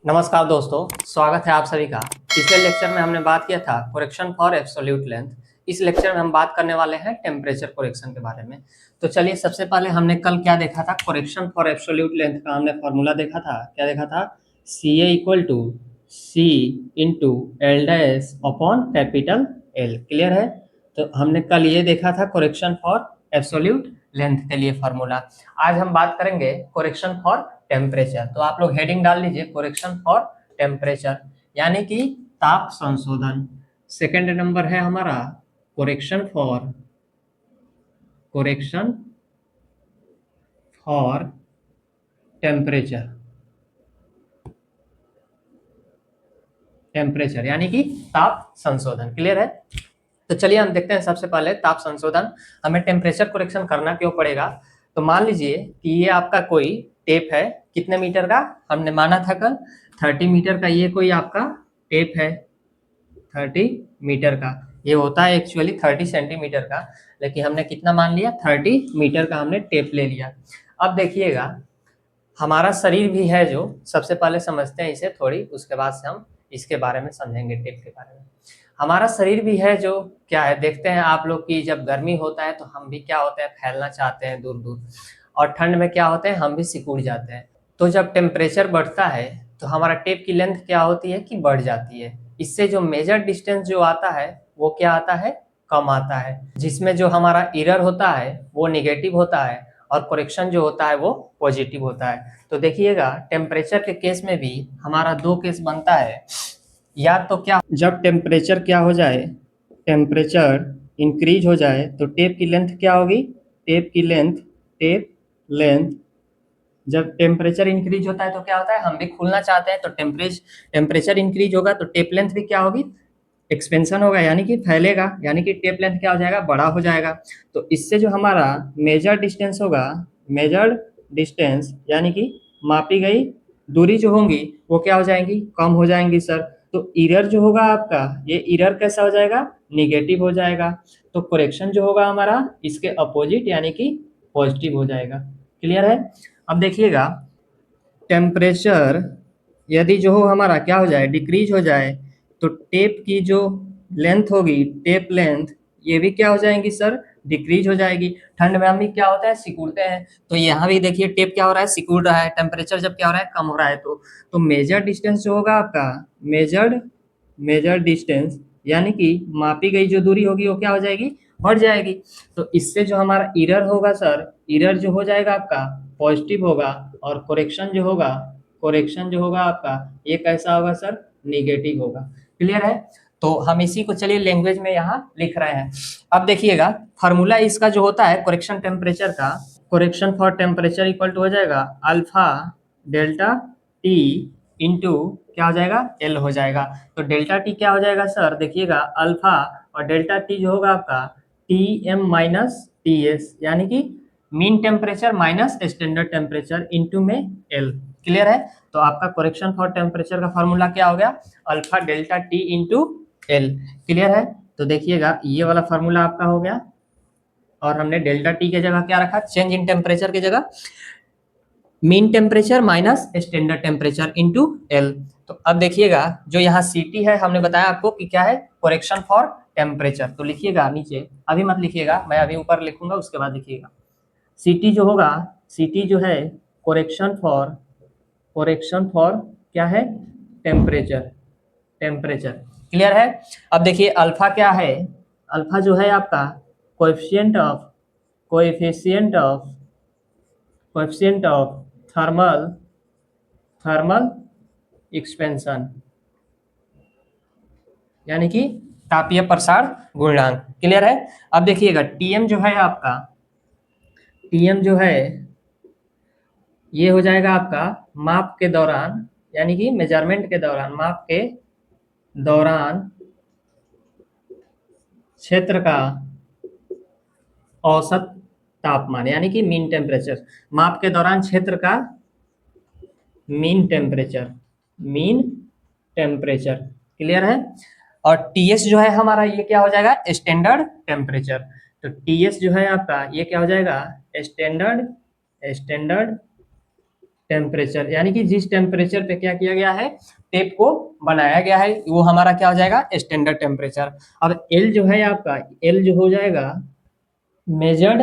नमस्कार दोस्तों, स्वागत है आप सभी का। पिछले लेक्चर में हमने बात किया था करेक्शन फॉर एब्सोल्यूट लेंथ। इस लेक्चर में हम बात करने वाले हैं टेम्परेचर करेक्शन के बारे में। तो चलिए, सबसे पहले हमने कल क्या देखा था? करेक्शन फॉर एब्सोल्यूट लेंथ का हमने फॉर्मूला देखा था। क्या देखा था? C A equal to C into L dash upon capital L. Clear है? तो हमने कल ये देखा था करेक्शन फॉर एब्सोल्यूट लेंथ के लिए फॉर्मूला। आज हम बात करेंगे करेक्शन फॉर टेम्परेचर। तो आप लोग हेडिंग डाल लीजिए करेक्शन फॉर टेम्परेचर, यानी कि ताप संशोधन। सेकंड नंबर है हमारा करेक्शन फॉर टेम्परेचर यानी कि ताप संशोधन। क्लियर है? तो चलिए हम देखते हैं। सबसे पहले ताप संशोधन, हमें टेम्परेचर करेक्शन करना क्यों पड़ेगा? तो मान लीजिए कि ये आपका कोई टेप है। कितने मीटर का? हमने माना था कल 30 मीटर का। ये कोई आपका टेप है 30 मीटर का। ये होता है एक्चुअली 30 सेंटीमीटर का, लेकिन हमने कितना मान लिया? 30 मीटर का हमने टेप ले लिया। अब देखिएगा, हमारा शरीर भी है जो, सबसे पहले समझते हैं इसे थोड़ी, उसके बाद से हम इसके बारे में समझेंगे, टेप के बारे में। हमारा शरीर भी है जो क्या है, देखते हैं आप लोग की जब गर्मी होता है तो हम भी क्या होते हैं, फैलना चाहते हैं दूर दूर, और ठंड में क्या होते हैं, हम भी सिकुड़ जाते हैं। तो जब टेम्परेचर बढ़ता है तो हमारा टेप की लेंथ क्या होती है कि बढ़ जाती है। इससे जो मेजर डिस्टेंस जो आता है वो क्या आता है, कम आता है, जिसमें जो हमारा एरर होता है वो निगेटिव होता है और करेक्शन जो होता है वो पॉजिटिव होता है। तो देखिएगा, टेम्परेचर के केस में भी हमारा दो केस बनता है। या तो क्या, जब टेम्परेचर क्या हो जाए, टेम्परेचर इंक्रीज हो जाए तो टेप की लेंथ क्या होगी, टेप लेंथ जब टेम्परेचर इंक्रीज होता है तो क्या होता है, हम भी खुलना चाहते हैं, तो टेम्परेचर इंक्रीज होगा तो टेप लेंथ भी क्या होगी, एक्सपेंशन होगा, यानी कि फैलेगा, यानी कि टेप लेंथ क्या हो जाएगा, बड़ा हो जाएगा। तो इससे जो हमारा मेजर डिस्टेंस होगा, मेजर्ड डिस्टेंस यानी कि मापी गई दूरी जो होंगी वो क्या हो जाएंगी, कम हो जाएंगी सर। तो एरर जो होगा आपका, ये एरर कैसा हो जाएगा, निगेटिव हो जाएगा। तो करेक्शन जो होगा हमारा इसके अपोजिट यानी कि पॉजिटिव हो जाएगा। क्लियर है? अब देखिएगा, टेम्परेचर यदि जो हो हमारा क्या हो जाए, डिक्रीज हो जाए, तो टेप की जो लेंथ होगी, टेप लेंथ, ये भी क्या हो जाएंगी सर, डिक्रीज हो जाएगी। ठंड में हम भी क्या होता है, सिकुड़ते हैं। तो यहाँ भी देखिए टेप क्या हो रहा है, सिकुड़ रहा है। टेम्परेचर जब क्या हो रहा है, कम हो रहा है। तो मेजर डिस्टेंस जो होगा आपका, मेजर डिस्टेंस यानी कि मापी गई जो दूरी होगी वो क्या हो जाएगी, बढ़ जाएगी। तो इससे जो हमारा एरर होगा सर, एरर जो हो जाएगा आपका पॉजिटिव होगा, और करेक्शन जो होगा आपका ये कैसा होगा सर, निगेटिव होगा। क्लियर है? तो हम इसी को चलिए लैंग्वेज में यहाँ लिख रहे हैं। अब देखिएगा, फार्मूला इसका जो होता है करेक्शन टेम्परेचर का, correction for temperature equal to हो जाएगा अल्फा डेल्टा टी इंटू क्या हो जाएगा, एल हो जाएगा। तो डेल्टा टी क्या हो जाएगा सर, देखिएगा अल्फा और डेल्टा टी जो होगा आपका T M minus T S, यानी कि mean temperature minus standard temperature into में एल। क्लियर है? तो आपका करेक्शन फॉर टेम्परेचर का फॉर्मूला क्या हो गया, alpha delta T into L. Clear है? तो देखिएगा ये वाला फॉर्मूला आपका हो गया, और हमने डेल्टा टी के जगह क्या रखा, चेंज इन टेम्परेचर की जगह mean temperature minus standard temperature into L. तो अब देखिएगा, जो यहाँ सी टी है, हमने बताया आपको कि क्या है, करेक्शन फॉर टेम्परेचर। तो लिखिएगा नीचे, अभी मत लिखिएगा, मैं अभी ऊपर लिखूंगा उसके बाद लिखिएगा। सी टी जो होगा, सी टी जो है करेक्शन फॉर क्या है, टेम्परेचर। क्लियर है? अब देखिए अल्फा क्या है, अल्फा जो है आपका कोएफिशिएंट ऑफ थर्मल एक्सपेंशन, यानी कि तापीय प्रसार गुणांक। क्लियर है? अब देखिएगा टीएम जो है आपका, टीएम जो है ये हो जाएगा आपका माप के दौरान, यानी कि मेजरमेंट के दौरान, माप के दौरान क्षेत्र का औसत तापमान, यानी कि मीन टेम्परेचर। माप के दौरान क्षेत्र का मीन टेम्परेचर। क्लियर है? और टीएस जो है हमारा ये क्या हो जाएगा, स्टैंडर्ड टेम्परेचर। तो टीएस जो है आपका ये क्या हो जाएगा, स्टैंडर्ड टेम्परेचर, यानी कि जिस टेम्परेचर पे क्या किया गया है, टेप को बनाया गया है, वो हमारा क्या हो जाएगा, स्टैंडर्ड टेम्परेचर। अब एल जो है आपका, एल जो हो जाएगा मेजर्ड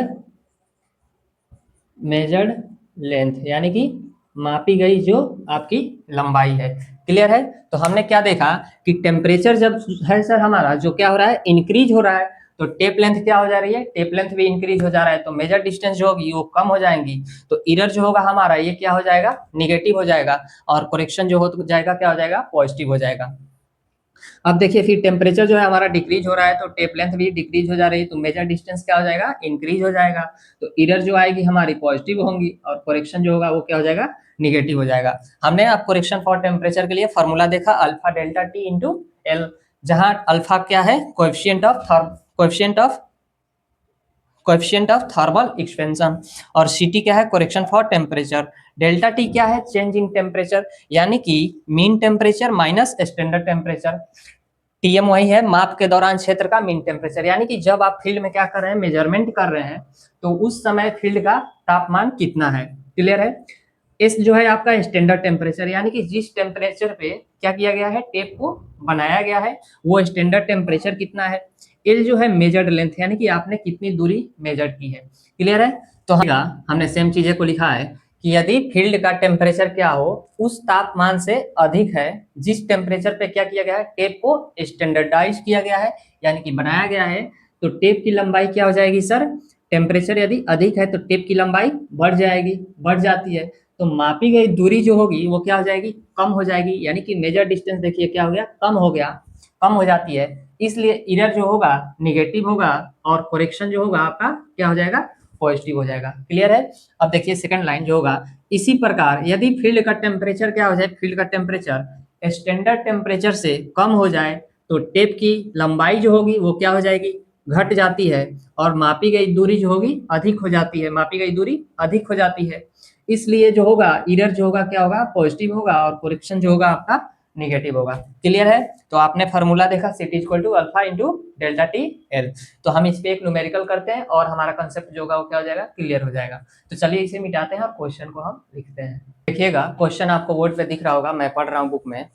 मेजर्ड लेंथ, यानी कि मापी गई जो आपकी लंबाई है। क्लियर है। तो हमने क्या देखा कि टेम्परेचर जब है सर हमारा, जो क्या हो रहा है, इंक्रीज हो रहा है, तो टेप लेंथ क्या हो जा रही है, टेप लेंथ भी इंक्रीज हो जा रहा है, तो मेजर डिस्टेंस जो होगी वो कम हो जाएंगी, तो एरर जो होगा हमारा ये क्या हो जाएगा, निगेटिव हो जाएगा, और करेक्शन जो हो जाएगा क्या हो जाएगा, पॉजिटिव हो जाएगा। अब देखिए फिर टेम्परेचर जो है हमारा डिक्रीज हो रहा है, तो टेप लेंथ भी डिक्रीज हो जा रही है, तो मेजर डिस्टेंस क्या हो जाएगा, इंक्रीज हो जाएगा, तो एरर जो आएगी हमारी पॉजिटिव होंगी, और करेक्शन जो होगा वो क्या हो जाएगा, निगेटिव हो जाएगा। हमने अब करेक्शन फॉर टेम्परेचर के लिए फॉर्मूला देखा, alpha delta T into L, जहां अल्फा क्या है, कोएफिशिएंट ऑफ थर्मल एक्सपेंशन, और सीटी क्या है, correction for temperature, delta T क्या है, चेंज इन टेम्परेचर, यानी कि mean temperature minus standard temperature, TM वही है माप के दौरान क्षेत्र का मीन टेम्परेचर, यानी कि जब आप फील्ड में क्या कर रहे हैं, मेजरमेंट कर रहे हैं, तो उस समय फील्ड का तापमान कितना है। क्लियर है। एस जो है आपका स्टैंडर्ड टेम्परेचर, यानी कि जिस टेम्परेचर पे क्या किया गया है, टेप को बनाया गया है, वो स्टैंडर्ड टेम्परेचर कितना है। एल जो है मेजर्ड लेंथ, यानी कि आपने कितनी दूरी मेजर की है। क्लियर है। तो हमने सेम चीजें को लिखा है कि यदि फील्ड का टेम्परेचर क्या हो, उस तापमान से अधिक है, जिस टेम्परेचर पे क्या किया गया है, टेप को स्टैंडर्डाइज किया गया है, यानी कि बनाया गया है, तो टेप की लंबाई क्या हो जाएगी सर, टेम्परेचर यदि अधिक है तो टेप की लंबाई बढ़ जाएगी, बढ़ जाती है, तो मापी गई दूरी जो होगी वो क्या हो जाएगी, कम हो जाएगी, यानी कि मेजर डिस्टेंस देखिए क्या हो गया, कम हो गया, कम हो जाती है, इसलिए एरर जो होगा निगेटिव होगा, और करेक्शन जो होगा आपका क्या हो जाएगा, पॉजिटिव हो जाएगा। क्लियर है। अब देखिए सेकंड लाइन जो होगा, इसी प्रकार यदि फील्ड का टेम्परेचर क्या हो जाए, फील्ड का टेम्परेचर स्टैंडर्ड टेम्परेचर से कम हो जाए, तो टेप की लंबाई जो होगी वो क्या हो जाएगी, घट जाती है, और मापी गई दूरी जो होगी अधिक हो जाती है, मापी गई दूरी अधिक हो जाती है, इसलिए जो होगा एरर जो होगा क्या होगा, पॉजिटिव होगा, और करेक्शन जो होगा आपका निगेटिव होगा। क्लियर है। तो आपने फॉर्मूला देखा, CT equal to alpha into delta T L, तो हम इस पे एक न्यूमेरिकल करते हैं और हमारा कंसेप्ट जो होगा वो क्या हो जाएगा, क्लियर हो जाएगा। तो चलिए इसे मिटाते हैं और क्वेश्चन को हम लिखते हैं। देखिएगा क्वेश्चन आपको बोर्ड पे दिख रहा होगा, मैं पढ़ रहा हूँ बुक में।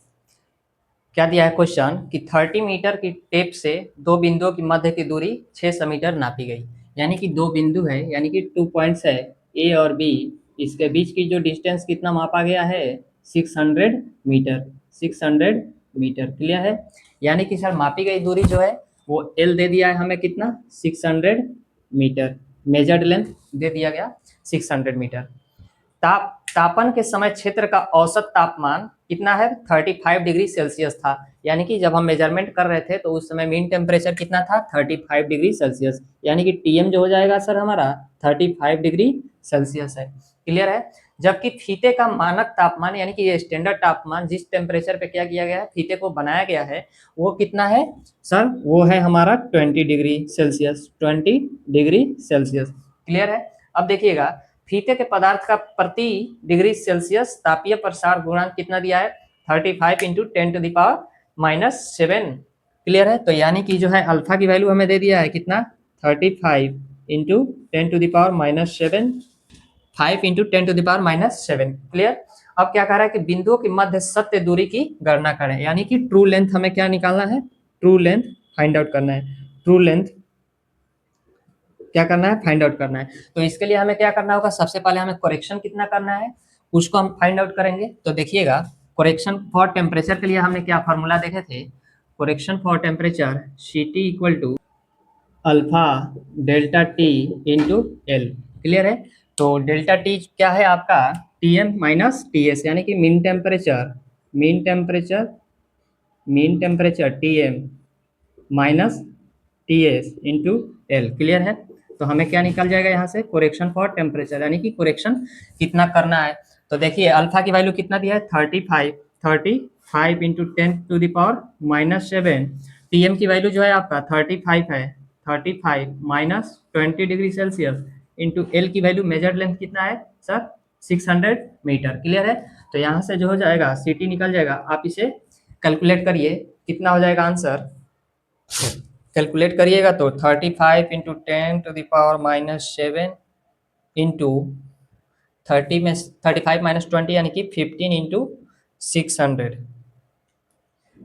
क्या दिया है क्वेश्चन कि 30 मीटर की टेप से दो बिंदुओं की मध्य की दूरी 600 मीटर नापी गई, यानी कि दो बिंदु है, यानी कि 2 पॉइंट्स है ए और बी, इसके बीच की जो डिस्टेंस कितना मापा गया है, 600 मीटर, 600 मीटर। क्लियर है। यानी कि सर मापी गई दूरी जो है वो एल दे दिया है हमें कितना, 600 मीटर, मेजर्ड लेंथ दे दिया गया 600 मीटर। तापन के समय क्षेत्र का औसत तापमान कितना है, 35 डिग्री सेल्सियस था, यानी कि जब हम मेजरमेंट कर रहे थे तो उस समय मीन टेम्परेचर कितना था, 35 डिग्री सेल्सियस, यानी कि टीएम जो हो जाएगा सर हमारा 35 डिग्री सेल्सियस है। क्लियर है। जबकि फीते का मानक तापमान, यानी कि ये स्टैंडर्ड तापमान जिस टेम्परेचर पे क्या किया गया है, फीते को बनाया गया है, वो कितना है सर, वो है हमारा 20 degree Celsius, 20 degree Celsius. Clear है। अब देखिएगा फीते के पदार्थ का प्रति डिग्री सेल्सियस तापीय प्रसार गुणांक कितना दिया है, 35 इंटू 10⁻⁻⁷। क्लियर है। तो यानी कि जो है अल्फा की वैल्यू हमें दे दिया है कितना, 35 इंटू 10⁻⁷, 5 इंटू 10⁻⁷। क्लियर। अब क्या कह रहा है कि बिंदुओं के मध्य सत्य दूरी की गणना करें, यानी कि ट्रू लेंथ हमें क्या निकालना है, ट्रू लेंथ फाइंड आउट करना है, ट्रू लेंथ क्या करना है, फाइंड आउट करना है। तो इसके लिए हमें क्या करना होगा, सबसे पहले हमें करेक्शन कितना करना है उसको हम फाइंड आउट करेंगे। तो देखिएगा करेक्शन फॉर टेम्परेचर के लिए हमने क्या फार्मूला देखे थे, correction for temperature C T equal to alpha delta T into L. Clear है। तो डेल्टा टी क्या है आपका, T M minus T S, यानी कि mean temperature, mean temperature, mean temperature T M minus T S into L. Clear है। तो हमें क्या निकल जाएगा यहाँ से, करेक्शन फॉर टेम्परेचर, यानी कि करेक्शन कितना करना है। तो देखिए अल्फा की वैल्यू कितना दिया है, 35 इंटू 10⁻⁷। टीएम की वैल्यू जो है आपका 35 है, 35 minus 20 degree Celsius into L की वैल्यू मेजर्ड लेंथ कितना है सर, 600 मीटर। क्लियर है। तो यहाँ से जो हो जाएगा सी टी निकल जाएगा, आप इसे कैलकुलेट करिए कितना हो जाएगा आंसर, कैलकुलेट करिएगा तो 35 इंटू 10⁻⁷ इंटू 30 में 35 माइनस 20 यानी कि 15 इंटू 600,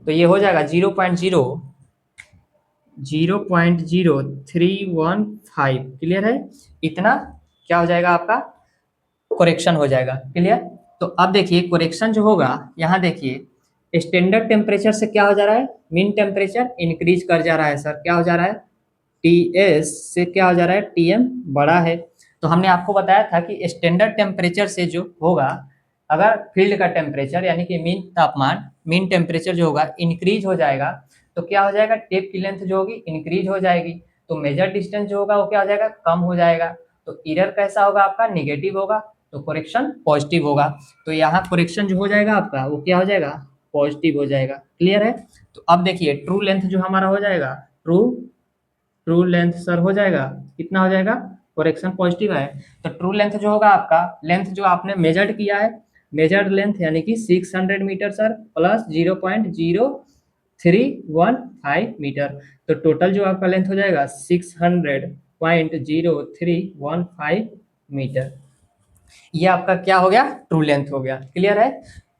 तो ये हो जाएगा 0.0315। क्लियर है, इतना क्या हो जाएगा आपका करेक्शन हो जाएगा। क्लियर, तो अब देखिए करेक्शन जो होगा, यहाँ देखिए स्टैंडर्ड टेम्परेचर से क्या हो जा रहा है, मीन टेम्परेचर इंक्रीज कर जा रहा है सर, क्या हो जा रहा है, टीएस से क्या हो जा रहा है, टीएम बड़ा है। तो हमने आपको बताया था कि स्टैंडर्ड टेम्परेचर से जो होगा, अगर फील्ड का टेम्परेचर यानी कि मीन तापमान, मीन टेम्परेचर जो होगा इंक्रीज हो जाएगा, तो क्या हो जाएगा, टेप की लेंथ जो होगी इंक्रीज हो जाएगी, तो मेजर डिस्टेंस जो होगा वो क्या हो जाएगा, कम हो जाएगा। तो एरर कैसा होगा आपका, निगेटिव होगा, तो करेक्शन पॉजिटिव होगा। तो यहाँ करेक्शन जो हो जाएगा आपका वो क्या हो जाएगा, पॉजिटिव हो जाएगा। क्लियर है, तो अब देखिए ट्रू लेंथ जो हमारा हो जाएगा, ट्रू लेंथ सर हो जाएगा, कितना हो जाएगा, करेक्शन पॉजिटिव है, तो ट्रू लेंथ जो होगा आपका, लेंथ जो आपने मेजर्ड किया है, मेजर्ड लेंथ यानी कि 600 मीटर सर प्लस 0.0315 मीटर, तो टोटल जो आपका लेंथ हो जाएगा 600.0315 मीटर। ये आपका क्या हो गया, ट्रू लेंथ हो गया। क्लियर है,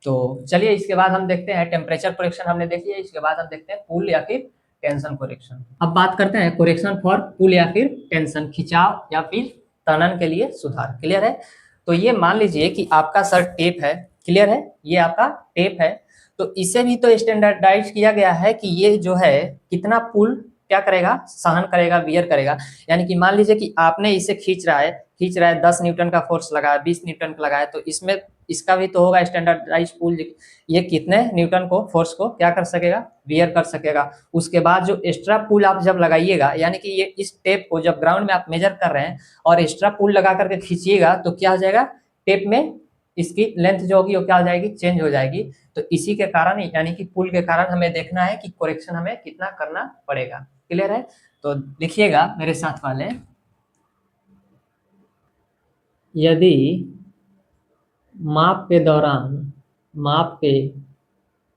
तो चलिए इसके बाद हम देखते हैं टेम्परेचर करेक्शन हमने देख लिया, इसके बाद हम देखते हैं पुल या फिर टेंशन करेक्शन। अब बात करते हैं करेक्शन फॉर पुल या फिर टेंशन, खिंचाव या फिर तनन के लिए सुधार। क्लियर है, तो ये मान लीजिए कि आपका सर टेप है, क्लियर है, ये आपका टेप है, तो इसे भी तो स्टैंडर्डाइज किया गया है कि ये जो है कितना पुल क्या करेगा, सहन करेगा, बियर करेगा। यानी कि मान लीजिए कि आपने इसे खींच रहा है 10 न्यूटन का फोर्स लगाया, 20 न्यूटन का लगाया, तो इसमें इसका भी तो होगा स्टैंडर्डाइज पुल, ये कितने न्यूटन को फोर्स को क्या कर सकेगा, बियर कर सकेगा। उसके बाद जो एक्स्ट्रा पुल आप जब लगाइएगा, यानी कि ये इस टेप को जब ग्राउंड में आप मेजर कर रहे हैं और एक्स्ट्रा पुल लगा करके खींचिएगा, तो क्या हो जाएगा, टेप में इसकी लेंथ जो होगी वो क्या हो जाएगी, चेंज हो जाएगी। तो इसी के कारण यानी कि पुल के कारण हमें देखना है कि करेक्शन हमें कितना करना पड़ेगा। क्लियर है, तो लिखिएगा मेरे साथ वाले, यदि माप के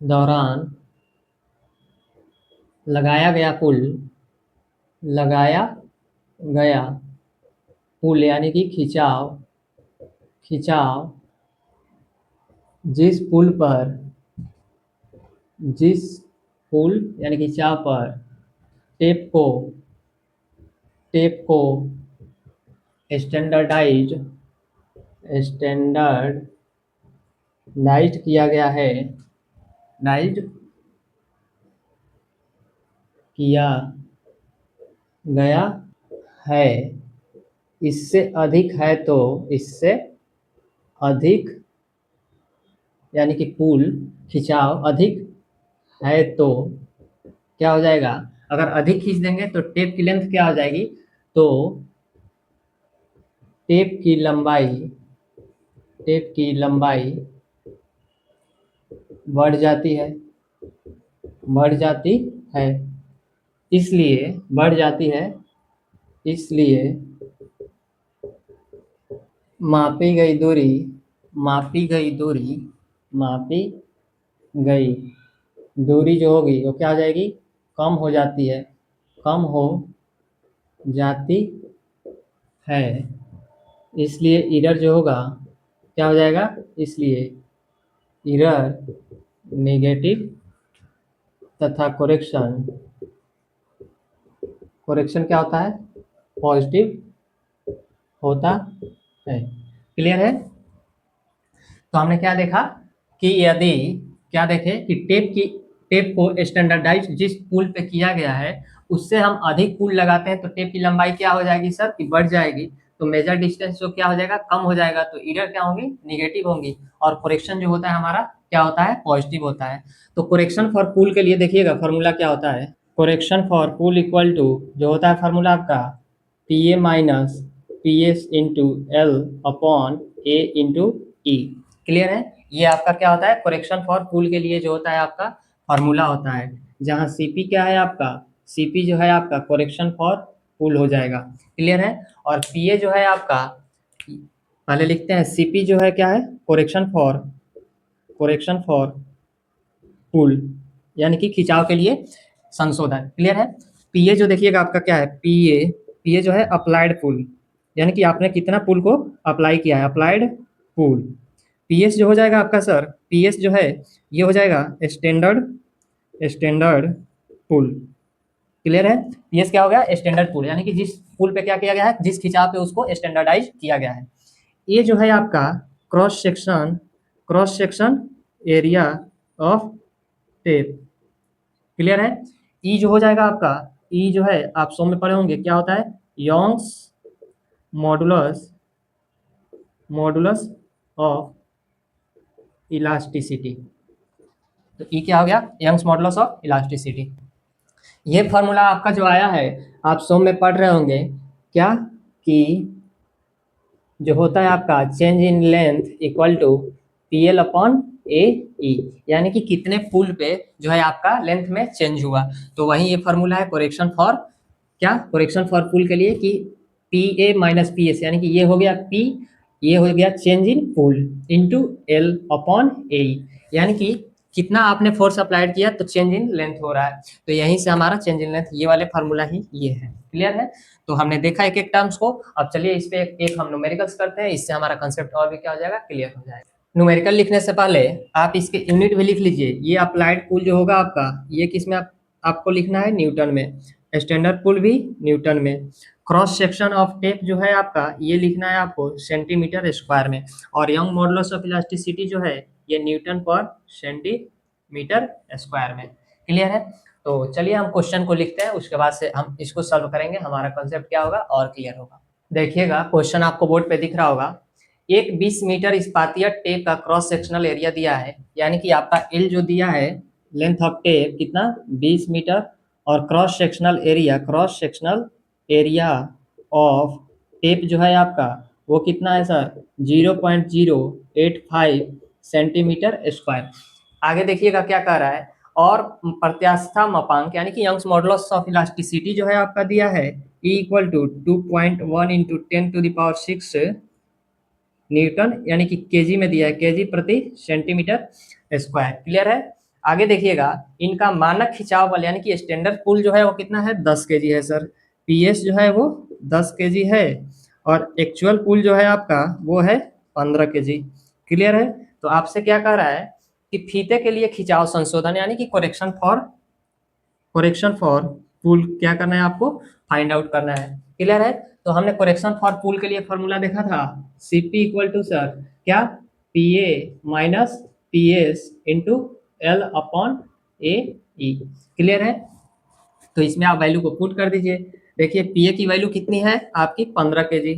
दौरान लगाया गया पुल यानी कि खिंचाव जिस पुल यानी खिंचाव पर टेप को स्टैंडर्डाइज्ड किया गया है, इससे अधिक यानी कि पुल खिंचाव अधिक है तो क्या हो जाएगा, अगर अधिक खींच देंगे तो टेप की लेंथ क्या हो जाएगी, तो टेप की लंबाई बढ़ जाती है, इसलिए मापी गई दूरी जो होगी वो क्या हो जाएगी, कम हो जाती है, इसलिए एरर जो होगा क्या हो जाएगा, इसलिए एरर नेगेटिव तथा करेक्शन क्या होता है, पॉजिटिव होता है। क्लियर है, तो हमने क्या देखा कि यदि क्या देखे कि टेप को स्टैंडर्डाइज जिस पुल पे किया गया है उससे हम अधिक पुल लगाते हैं तो टेप की लंबाई क्या हो जाएगी सर, कि बढ़ जाएगी, तो मेजर डिस्टेंस जो क्या हो जाएगा, कम हो जाएगा, तो एरर क्या होंगी, निगेटिव होंगी, और करेक्शन जो होता है हमारा क्या होता है, पॉजिटिव होता है। तो करेक्शन फॉर पुल के लिए देखिएगा फॉर्मूला क्या होता है, correction for pull equal to जो होता है फार्मूला आपका PA minus PS into L upon A into E। Clear है, ये आपका क्या होता है, करेक्शन फॉर पुल के लिए जो होता है आपका फार्मूला होता है, जहाँ CP क्या है आपका, CP जो है आपका करेक्शन फॉर पुल हो जाएगा। क्लियर है, और PA जो है आपका, पहले लिखते हैं CP जो है क्या है, करेक्शन फॉर पुल यानी कि खिंचाव के लिए संशोधन। क्लियर है, PA जो देखिएगा आपका क्या है, PA जो है अप्लाइड पुल, यानी कि आपने कितना पुल को अप्लाई किया है, अप्लाइड पुल। पीएस जो हो जाएगा आपका सर, पीएस जो है ये हो जाएगा स्टैंडर्ड पुल। क्लियर है? पीएस क्या हो गया? स्टैंडर्ड पुल, यानी कि जिस पुल पे क्या किया गया है, जिस खिंचाव पे उसको स्टैंडर्डाइज किया गया है। ये जो है आपका cross section area of tape. Clear है? ई जो हो जाएगा आपका, ई जो है आप सौ में पढ़े होंगे, क्या होता है? Young's modulus modulus of elasticity. तो ई क्या हो गया? Young's modulus of elasticity. ये फॉर्मूला आपका जो आया है, आप सौ में पढ़ रहे होंगे, क्या कि जो होता है आपका change in length equal to P L upon A E, यानी कि कितने पुल पे जो है आपका लेंथ में चेंज हुआ। तो वही ये फॉर्मूला है कोरेक्शन फॉर, क्या कोरेक्शन फॉर पुल के लिए, कि P A minus P S, यानी कि ये हो गया पी, ये हो गया change in pull into L upon A, यानी कि कितना आपने फोर्स अप्लाइड किया तो चेंज इन लेंथ हो रहा है। तो यहीं से हमारा चेंज इन लेंथ ये वाले फार्मूला ही ये है। क्लियर है? तो हमने देखा एक एक टर्म्स को। अब चलिए इस पे एक हम न्यूमेरिकल्स करते हैं, इससे हमारा कंसेप्ट और भी क्या हो जाएगा? क्लियर हो जाएगा। न्यूमेरिकल लिखने से पहले आप इसके यूनिट भी लिख लीजिए। ये अप्लाइड पुल जो होगा आपका, ये किस में आपको लिखना है? न्यूटन में। स्टैंडर्ड पुल भी न्यूटन में। क्रॉस सेक्शन ऑफ टेप जो है आपका, ये लिखना है आपको सेंटीमीटर स्क्वायर में। और यंग मॉडुलस ऑफ इलास्टिसिटी जो है, ये न्यूटन पर सेंटीमीटर स्क्वायर में। क्लियर है? तो चलिए हम क्वेश्चन को लिखते हैं, उसके बाद से हम इसको सॉल्व करेंगे, हमारा कंसेप्ट क्या होगा और क्लियर होगा। देखिएगा क्वेश्चन आपको बोर्ड पे दिख रहा होगा। एक 20 मीटर इस्पातीय टेप का क्रॉस सेक्शनल एरिया दिया है, यानी कि आपका एल जो दिया है, लेंथ ऑफ टेप कितना? 20 मीटर, और cross sectional area of tape जो है आपका, वो कितना है सर? 0.085 centimetre square. आगे देखिएगा क्या कह रहा है, और प्रत्यास्था मापांक यानी कि यंग्स मॉडुलस ऑफ इलास्टिसिटी जो है आपका दिया है, E equal to 2.1 into 10⁶ newton, यानी कि केजी में दिया है, केजी प्रति सेंटीमीटर स्क्वायर। क्लियर है? आगे देखिएगा, इनका मानक खिंचाव बल यानी कि स्टैंडर्ड पुल जो है वो कितना है? 10 केजी है सर। पीएस जो है वो 10 केजी है, और एक्चुअल पुल जो है आपका वो है 15 केजी। क्लियर है? तो आपसे क्या कह रहा है कि फीते के लिए खिंचाव संशोधन यानी कि करेक्शन फॉर पुल क्या करना है आपको? फाइंड आउट करना है। क्लियर है? तो हमने करेक्शन फॉर पुल के लिए फॉर्मूला देखा था, सीपी इक्वल टू सर क्या? P A minus P S into L upon A E. Clear है? तो इसमें आप वैल्यू को पुट कर दीजिए। देखिए पी ए की वैल्यू कितनी है आपकी? 15 केजी।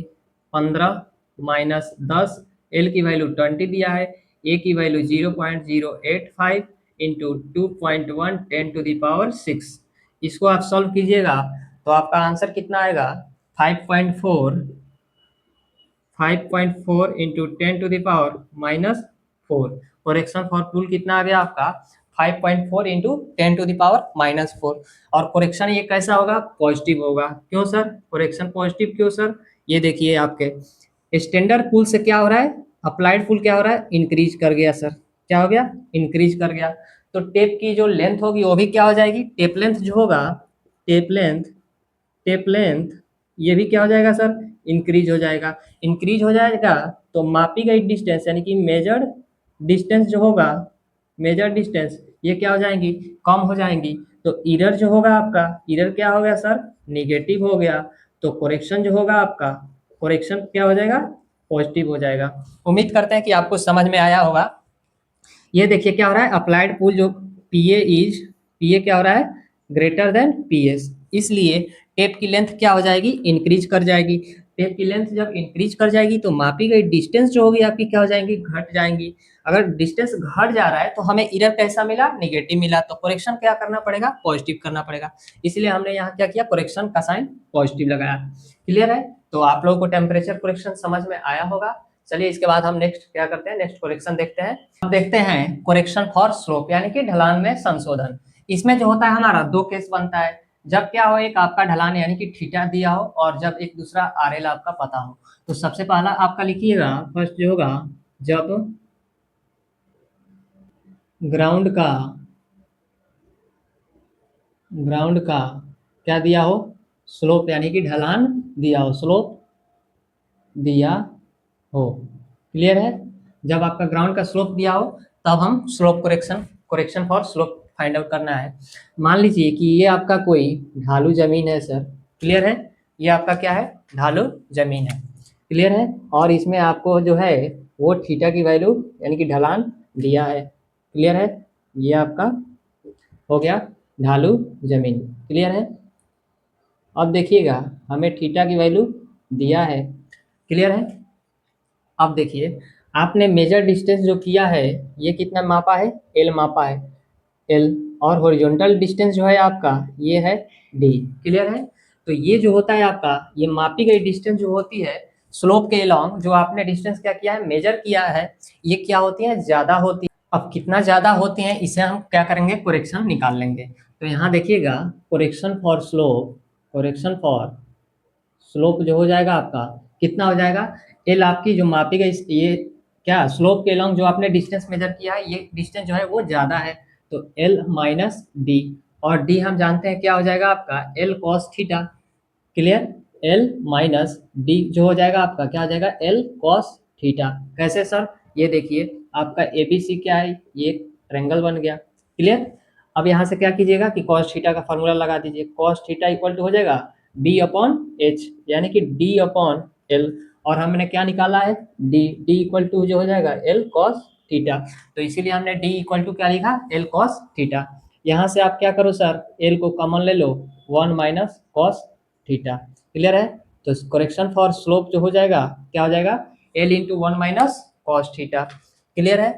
15 माइनस 10, एल की वैल्यू 20 दिया है, ए की वैल्यू 0.085 इंटू 2.1 10⁶। इसको आप सॉल्व कीजिएगा तो आपका आंसर कितना आएगा? 5.4 इंटू 10⁻⁻4। करेक्शन फॉर पुल कितना आ गया आपका? 5.4 इंटू 10⁻⁻4। और करेक्शन ये कैसा होगा? पॉजिटिव होगा। क्यों सर करेक्शन पॉजिटिव? क्यों सर? ये देखिए आपके स्टैंडर्ड पुल से क्या हो रहा है, अप्लाइड पुल क्या हो रहा है? इंक्रीज कर गया सर। क्या हो गया? इंक्रीज कर गया। तो टेप की जो लेंथ होगी वो भी क्या हो जाएगी? टेप लेंथ जो होगा, टेप लेंथ ये भी क्या हो जाएगा सर? इंक्रीज हो जाएगा। इंक्रीज हो जाएगा तो मापी गई डिस्टेंस यानी कि मेजर्ड डिस्टेंस जो होगा, मेजर डिस्टेंस ये क्या हो जाएंगी? कम हो जाएंगी। तो इरर जो होगा आपका, इरर क्या हो गया सर? निगेटिव हो गया। तो करेक्शन जो होगा आपका, करेक्शन क्या हो जाएगा? पॉजिटिव हो जाएगा। उम्मीद करते हैं कि आपको समझ में आया होगा। ये देखिए क्या हो रहा है, अप्लाइड पुल जो पीए क्या हो रहा है? ग्रेटर देन पीएस, इसलिए टेप की लेंथ क्या हो जाएगी? इंक्रीज कर जाएगी। टेप की लेंथ जब इंक्रीज कर जाएगी तो मापी गई डिस्टेंस जो होगी आपकी क्या हो जाएंगी? घट जाएंगी। अगर डिस्टेंस घट जा रहा है तो हमें इरर कैसा मिला? निगेटिव मिला। तो करेक्शन क्या करना पड़ेगा? पॉजिटिव करना पड़ेगा। इसलिए हमने यहाँ क्या किया? करेक्शन का साइन पॉजिटिव लगाया। क्लियर है? तो आप लोगों को टेम्परेचर करेक्शन समझ में आया होगा। चलिए इसके बाद हम नेक्स्ट क्या करते हैं? नेक्स्ट करेक्शन देखते हैं। अब देखते हैं करेक्शन फॉर स्लोप यानी कि ढलान में संशोधन। इसमें जो होता है हमारा दो केस बनता है। जब क्या हो, एक आपका ढलान यानी कि थीटा दिया हो, और जब एक दूसरा आरएल आपका पता हो। तो सबसे पहला आपका लिखिएगा, फर्स्ट जो होगा, जब ग्राउंड का क्या दिया हो? स्लोप यानी कि ढलान दिया हो, स्लोप दिया हो। क्लियर है? जब आपका ग्राउंड का स्लोप दिया हो तब हम slope correction for slope find out करना है। मान लीजिए कि ये आपका कोई ढालू जमीन है सर, क्लियर है, ये आपका क्या है, ढालू जमीन है, क्लियर है, और इसमें आपको जो है वो थीटा की वैल्यू यानी कि ढलान दिया है, क्लियर है, ये आपका हो गया ढालू जमीन, क्लियर है। अब देखिएगा हमें थीटा की वैल्यू दिया है, क्लियर है। अब देखिए आपने मेजर डिस्टेंस जो किया है ये कितना मापा है, एल मापा है, एल, और हॉरिजॉन्टल डिस्टेंस जो है आपका ये है डी, क्लियर है। तो ये जो होता है आपका ये मापी गई डिस्टेंस जो होती है स्लोप के अलोंग, जो आपने डिस्टेंस क्या किया है, मेजर किया है, ये क्या होती है, ज्यादा होती है। अब कितना ज्यादा होती है इसे हम क्या करेंगे, कोरेक्शन निकाल लेंगे। तो यहाँ देखिएगा correction for slope, correction for slope जो हो जाएगा आपका कितना हो जाएगा, एल आपकी जो मापी गई ये क्या स्लोप के लॉन्ग जो आपने डिस्टेंस मेजर किया है ये डिस्टेंस जो है वो ज़्यादा है, तो एल माइनस डी, और डी हम जानते हैं क्या हो जाएगा आपका L cos theta, clear, L minus D जो हो जाएगा आपका क्या हो जाएगा एल कॉस थीटा। कैसे सर, ये देखिए आपका ए बी सी क्या है, ये ट्रेंगल बन गया, क्लियर। अब यहाँ से क्या कीजिएगा कि कॉस थीटा का फॉर्मूला लगा दीजिए, कॉस थीटा इक्वल टू हो जाएगा डी अपॉन एच, यानी कि डी अपॉन एल, और हमने क्या निकाला है डी, डी इक्वल टू जो हो जाएगा एल कॉस थीटा, तो इसीलिए हमने डी इक्वल टू क्या लिखा एल कॉस थीटा। यहाँ से आप क्या करो सर, एल को कॉमन ले लो, 1 माइनस कॉस थीटा, क्लियर है। तो करेक्शन फॉर स्लोप जो हो जाएगा क्या हो जाएगा L into 1 minus cos theta, clear है।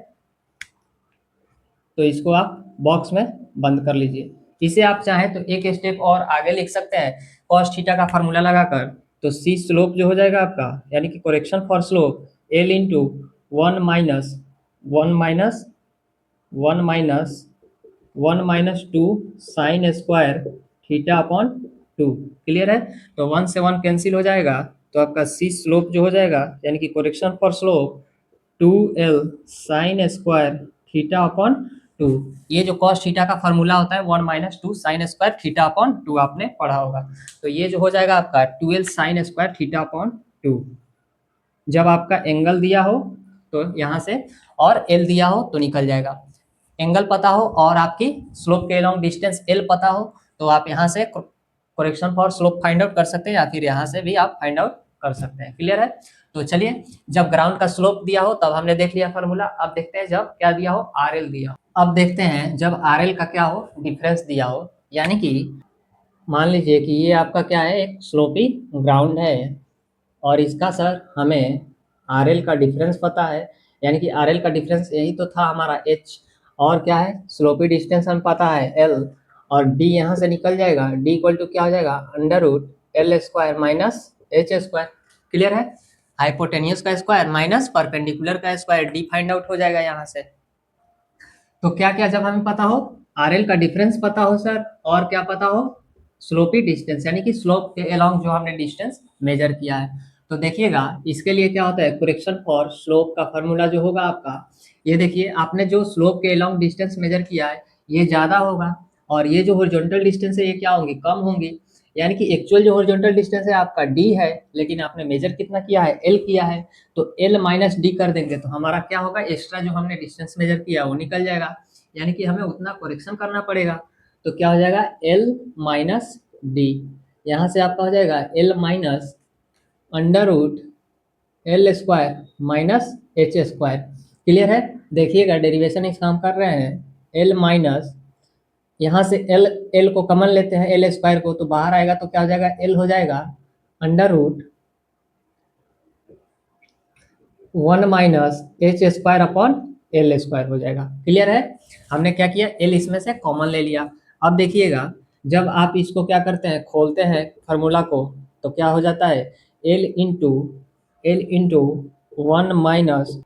तो इसको आप बॉक्स में बंद कर लीजिए। इसे आप चाहें तो एक स्टेप और आगे लिख सकते हैं कॉस थीटा का फॉर्मूला लगाकर, तो सी स्लोप जो हो जाएगा आपका यानी कि correction for slope L into 1 minus 1 minus 1 minus 1 minus 2 sine square theta upon 2, clear है। तो 1 से 1 कैंसिल हो जाएगा, तो आपका सी स्लोप जो हो जाएगा यानी कि correction for slope 2l sine square theta upon 2, ये जो कॉस थीटा का फॉर्मूला होता है 1 minus 2 sine square theta upon 2 आपने पढ़ा होगा, तो ये जो हो जाएगा आपका 12 साइन स्क्वायर थीटा अपॉन 2। जब आपका एंगल दिया हो तो यहाँ से और एल दिया हो तो निकल जाएगा, एंगल पता हो और आपकी स्लोप के अलोंग डिस्टेंस एल पता हो तो आप यहाँ से correction for slope find out कर सकते हैं, या फिर यहाँ से भी आप फाइंड आउट कर सकते हैं, क्लियर है। तो चलिए जब ग्राउंड का स्लोप दिया हो तब हमने देख लिया फार्मूला, अब देखते हैं जब क्या दिया हो आर एल दिया हो। अब देखते हैं जब आर एल का क्या हो डिफरेंस दिया हो, यानी कि मान लीजिए कि ये आपका क्या है एक स्लोपी ग्राउंड है और इसका सर हमें आर एल का डिफरेंस पता है, यानी कि आर एल का डिफरेंस यही तो था हमारा एच, और क्या है स्लोपी डिस्टेंस हमें पता है एल, और डी यहाँ से निकल जाएगा, डी इक्वल टू क्या हो जाएगा under root L square minus H square, clear है। हाइपोटेनियस का स्क्वायर माइनस परपेंडिकुलर का स्क्वायर, डी फाइंड आउट हो जाएगा यहाँ से। तो क्या क्या जब हमें पता हो आर एल का डिफरेंस पता हो सर, और क्या पता हो स्लोपी डिस्टेंस यानी कि स्लोप के अलोंग जो हमने डिस्टेंस मेजर किया है, तो देखिएगा इसके लिए क्या होता है करेक्शन फॉर स्लोप का फॉर्मूला जो होगा आपका, ये देखिए आपने जो स्लोप के अलोंग डिस्टेंस मेजर किया है ये ज़्यादा होगा, और ये जो हॉरिजॉन्टल डिस्टेंस है ये क्या होंगी कम होंगी, यानी कि एक्चुअल जो हॉरिजॉन्टल डिस्टेंस है आपका डी है, लेकिन आपने मेजर कितना किया है एल किया है, तो एल माइनस डी कर देंगे तो हमारा क्या होगा एक्स्ट्रा जो हमने डिस्टेंस मेजर किया वो निकल जाएगा, यानी कि हमें उतना करेक्शन करना पड़ेगा। तो क्या हो जाएगा एल माइनस डी, यहाँ से आपका हो जाएगा L minus under root L square minus H square, clear है। देखिएगा डेरिवेशन इसका हम कर रहे हैं एल माइनस, यहाँ से एल एल को कॉमन लेते हैं एल स्क्वायर को, तो बाहर आएगा तो क्या हो जाएगा एल हो जाएगा under root 1 minus H square upon L square हो जाएगा, क्लियर है। हमने क्या किया एल इसमें से कॉमन ले लिया। अब देखिएगा जब आप इसको क्या करते हैं खोलते हैं फार्मूला को, तो क्या हो जाता है L into 1 minus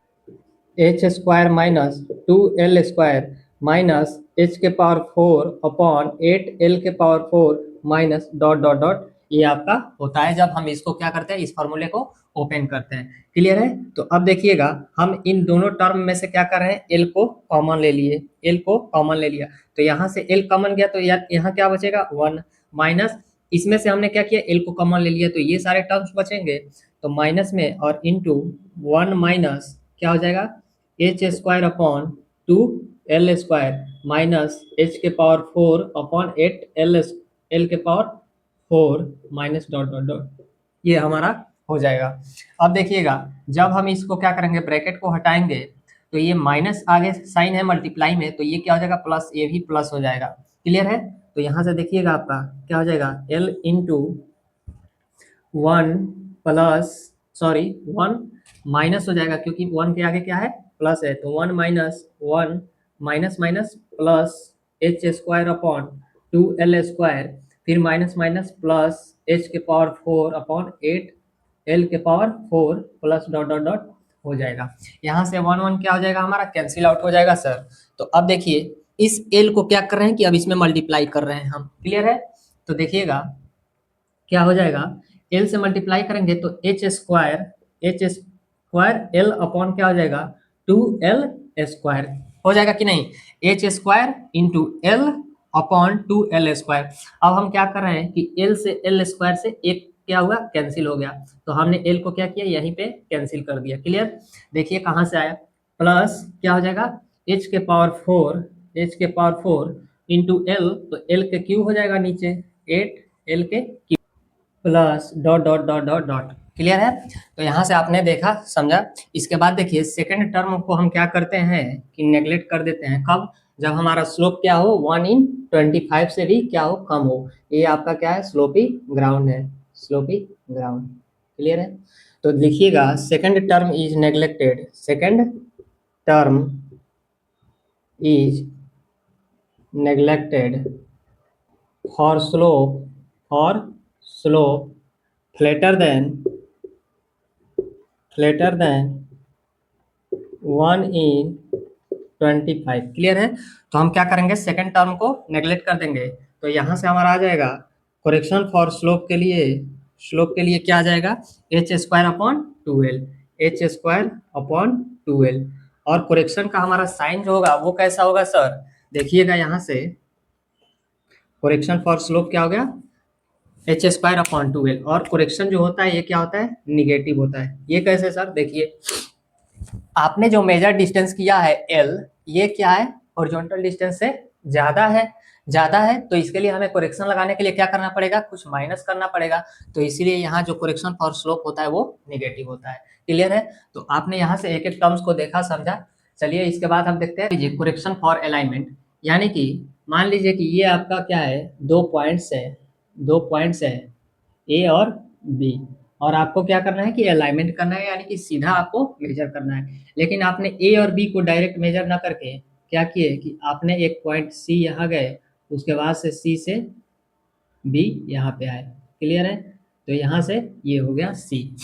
H square minus 2l square minus H के पावर 4 अपॉन 8l के power 4 minus dot dot dot, ये आपका होता है जब हम इसको क्या करते हैं इस फॉर्मूले को ओपन करते हैं, क्लियर है। तो अब देखिएगा हम इन दोनों टर्म में से क्या कर रहे हैं एल को कॉमन ले लिए, एल को कॉमन ले लिया, तो यहाँ से एल कॉमन गया तो यहाँ क्या बचेगा 1 माइनस, इसमें से हमने क्या किया एल को कॉमन ले लिया तो ये सारे टर्म्स बचेंगे, तो माइनस में और इंटू 1 माइनस क्या हो जाएगा H square upon 2l² minus h के पावर 4 अपॉन 8l l के power 4 minus dot dot dot, ये हमारा हो जाएगा। अब देखिएगा, जब हम इसको क्या करेंगे, ब्रैकेट को हटाएंगे तो ये माइनस आगे साइन है मल्टीप्लाई में, तो ये क्या हो जाएगा प्लस, ये भी प्लस हो जाएगा। क्लियर है? तो यहाँ से देखिएगा आपका क्या हो जाएगा, l into 1 plus, sorry 1 minus हो जाएगा, क्योंकि 1 के आगे क्या है, प्लस है, तो 1 minus 1 minus minus plus H square upon 2l², फिर माइनस माइनस प्लस h के पावर 4 अपॉन 8l के power 4 plus dot dot dot हो जाएगा। यहाँ से 1 1 क्या हो जाएगा, हमारा कैंसिल आउट हो जाएगा सर। तो अब देखिए इस l को क्या कर रहे हैं कि अब इसमें मल्टीप्लाई कर रहे हैं हम। क्लियर है? तो देखिएगा क्या हो जाएगा, l से मल्टीप्लाई करेंगे तो h स्क्वायर l अपॉन क्या हो जाएगा, 2l² हो जाएगा कि नहीं, h square into l upon 2l²। अब हम क्या कर रहे हैं कि l से l² से एक क्या हुआ, कैंसिल हो गया, तो हमने l को क्या किया, यहीं पे कैंसिल कर दिया। क्लियर? देखिए कहाँ से आया, प्लस क्या हो जाएगा, h के पावर 4 इंटू l, तो l के क्यूब हो जाएगा नीचे 8l के plus dot dot dot dot dot. Clear है? तो यहाँ से आपने देखा समझा। इसके बाद देखिए सेकंड टर्म को हम क्या करते हैं कि नेग्लेक्ट कर देते हैं, कब, जब हमारा स्लोप क्या हो 1/25 से भी क्या हो, कम हो। ये आपका क्या है, स्लोपी ग्राउंड है, स्लोपी ग्राउंड। क्लियर है? तो लिखिएगा second term is neglected, second term is neglected for slope flatter than 1/25। Clear है? तो हम क्या करेंगे, सेकंड टर्म को नेग्लेक्ट कर देंगे, तो यहाँ से हमारा आ जाएगा करेक्शन फॉर स्लोप के लिए क्या आ जाएगा, h² upon 2l, h² upon 2l। और करेक्शन का हमारा साइन जो होगा वो कैसा होगा सर, देखिएगा यहाँ से करेक्शन फॉर स्लोप क्या हो गया, h² अपॉन 2l, और करेक्शन जो होता है ये क्या होता है, निगेटिव होता है। ये कैसे सर, देखिए आपने जो मेजर डिस्टेंस किया है l, ये क्या है, हॉरिजॉन्टल डिस्टेंस से ज्यादा है, तो इसके लिए हमें करेक्शन लगाने के लिए क्या करना पड़ेगा, कुछ माइनस करना पड़ेगा, तो इसीलिए यहाँ जो करेक्शन फॉर स्लोप होता है वो निगेटिव होता है। क्लियर है? तो आपने यहाँ से एक एक टर्म्स को देखा समझा। चलिए इसके बाद हम देखते हैं करेक्शन फॉर अलाइनमेंट, यानी कि मान लीजिए कि ये आपका क्या है, दो पॉइंट्स है ए और बी, और आपको क्या करना है कि अलाइनमेंट करना है, यानी कि सीधा आपको मेजर करना है। लेकिन आपने ए और बी को डायरेक्ट मेजर ना करके क्या किए कि आपने एक पॉइंट सी यहाँ गए, उसके बाद से सी से बी यहाँ पे आए। क्लियर है? तो यहाँ से ये हो गया सी।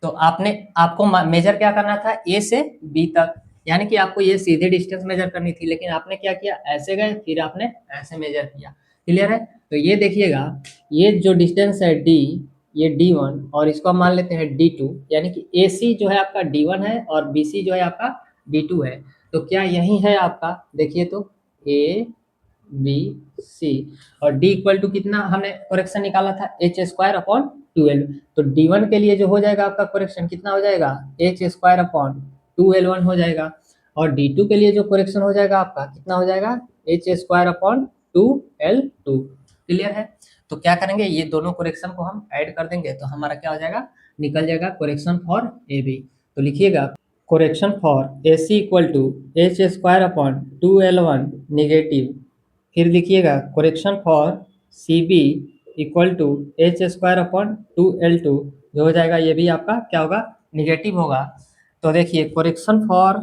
तो आपको मेजर क्या करना था, ए से बी तक, यानी कि आपको ये सीधे डिस्टेंस मेजर करनी थी, लेकिन आपने क्या किया, ऐसे गए फिर आपने ऐसे मेजर किया। क्लियर है? तो ये देखिएगा, ये जो डिस्टेंस है डी, ये D1, और इसको हम मान लेते हैं D2, यानी कि AC जो है आपका D1 है और BC जो है आपका D2 है। तो क्या यही है आपका, देखिए तो A B C, और D इक्वल टू कितना हमने करेक्शन निकाला था, h² अपॉन 2l। तो D1 के लिए जो हो जाएगा आपका करेक्शन कितना हो जाएगा, h² अपॉन 2l1 हो जाएगा, और D2 के लिए जो करेक्शन हो जाएगा आपका कितना हो जाएगा, h² अपॉन 2l2। क्लियर है? तो क्या करेंगे, ये दोनों करेक्शन को हम ऐड कर देंगे, तो हमारा क्या हो जाएगा, निकल जाएगा करेक्शन फॉर ए बी। तो लिखिएगा correction for A C equal to h² upon 2l1 negative, फिर लिखिएगा correction for C B equal to h² upon 2l2, जो हो जाएगा ये भी आपका क्या होगा, निगेटिव होगा। तो देखिए करेक्शन फॉर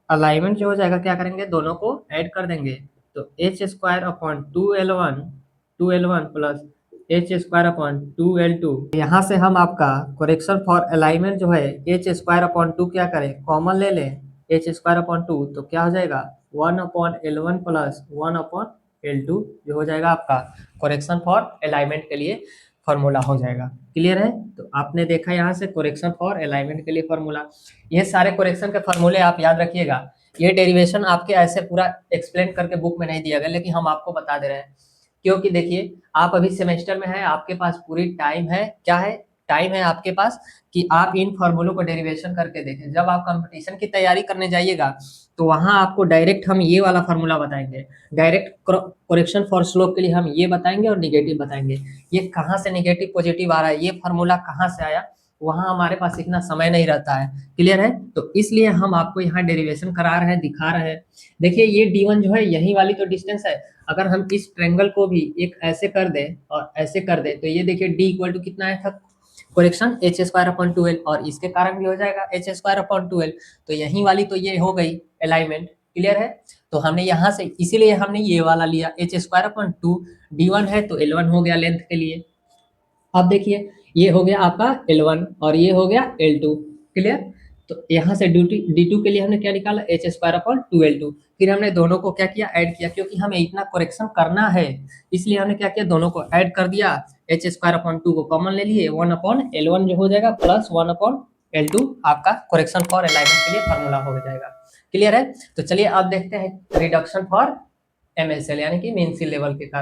अलाइनमेंट जो हो जाएगा, क्या करेंगे, दोनों को ऐड कर देंगे, तो h² upon 2l1 plus h² upon 2l2। यहाँ से हम आपका करेक्शन फॉर अलाइनमेंट जो है h² अपॉन 2 क्या करें, कॉमन ले लें, h² अपॉन 2, तो क्या हो जाएगा 1 upon l1 plus 1 upon l2, जो हो जाएगा आपका करेक्शन फॉर अलाइनमेंट के लिए फॉर्मूला हो जाएगा। क्लियर है? तो आपने देखा यहाँ से करेक्शन फॉर अलाइनमेंट के लिए फॉर्मूला। ये सारे करेक्शन के फॉर्मूले आप याद रखिएगा। ये डेरिवेशन आपके ऐसे पूरा एक्सप्लेन करके बुक में नहीं दिया गया, लेकिन हम आपको बता दे रहे हैं, क्योंकि देखिए आप अभी सेमेस्टर में है, आपके पास पूरी टाइम है, क्या है, टाइम है आपके पास कि आप इन फॉर्मूलों को डेरिवेशन करके देखें। जब आप कंपटीशन की तैयारी करने जाइएगा तो वहां आपको डायरेक्ट हम ये वाला फॉर्मूला बताएंगे, डायरेक्ट करेक्शन फॉर स्लोप के लिए हम ये बताएंगे और निगेटिव बताएंगे। ये कहाँ से निगेटिव पॉजिटिव आ रहा है, ये फॉर्मूला कहाँ से आया, वहां हमारे पास इतना समय नहीं रहता है। क्लियर है? तो इसलिए हम आपको यहाँ डेरिवेशन करा रहे हैं, दिखा रहे हैं। देखिए ये D1 जो है यही वाली तो डिस्टेंस है। अगर हम इस ट्रेंगल को भी एक ऐसे कर दें और ऐसे कर दें तो ये देखिए D इक्वल टू कितना है था करेक्शन h² अपॉन 2l, और इसके कारण भी हो जाएगा h²अपॉन 2l। तो यही वाली तो ये हो गई अलाइनमेंट। क्लियर है? तो हमने यहाँ से इसीलिए हमने ये वाला लिया h²अपॉन 2, D1 है तो L1 हो गया लेंथ के लिए। अब देखिए ये हो गया आपका L1 और ये हो गया L2। क्लियर? तो यहाँ से D2 के लिए हमने क्या निकाला h²अपॉन 2l2। फिर हमने दोनों को क्या किया, ऐड किया, क्योंकि हमें इतना करेक्शन करना है इसलिए हमने क्या किया, दोनों को ऐड कर दिया। h²अपॉन 2 को कॉमन ले लिए, 1/L1 जो हो जाएगा प्लस 1/L2 आपका करेक्शन फॉर अलाइनमेंट के लिए फॉर्मूला हो जाएगा। क्लियर है? तो चलिए अब देखते हैं रिडक्शन फॉर MSL यानी कि मीन सी लेवल के कारण।